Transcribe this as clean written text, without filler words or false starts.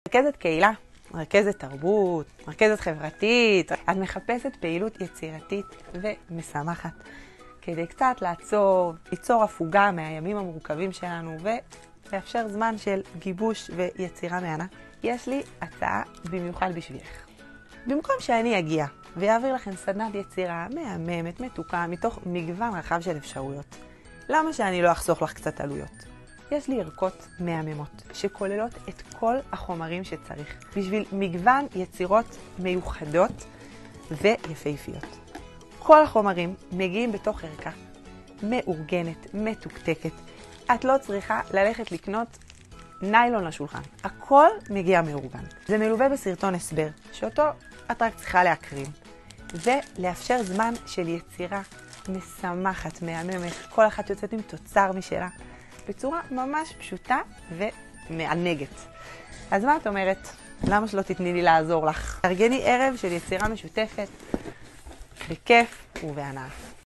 רכזת קהילה, רכזת תרבות, רכזת חברתית. את מחפשת פעילות יצירתית ומשמחת כדי קצת ליצור הפוגה מהימים המורכבים שלנו ולאפשר זמן של גיבוש ויצירה מהנה. יש לי הצעה במיוחד בשבילך. במקום שאני אגיע ויעביר לכם סדנת יצירה מהממת, מתוקה, מתוך מגוון רחב של אפשרויות, למה שאני לא אחסוך לך קצת עלויות? יש לי ערכות מהממות שכוללות את כל החומרים שצריך בשביל מגוון יצירות מיוחדות ויפהפיות. כל החומרים מגיעים בתוך ערכה מאורגנת, מתוקתקת. את לא צריכה ללכת לקנות ניילון לשולחן. הכל מגיע מאורגן. זה מלווה בסרטון הסבר שאותו את רק צריכה להקרין ולאפשר זמן של יצירה משמחת, מהממת. כל אחת יוצאת עם תוצר משלה בצורה ממש פשוטה ומענגת. אז מה את אומרת? למה שלא תתני לי לעזור לך? ארגני ערב של יצירה משותפת בכיף ובהנאה.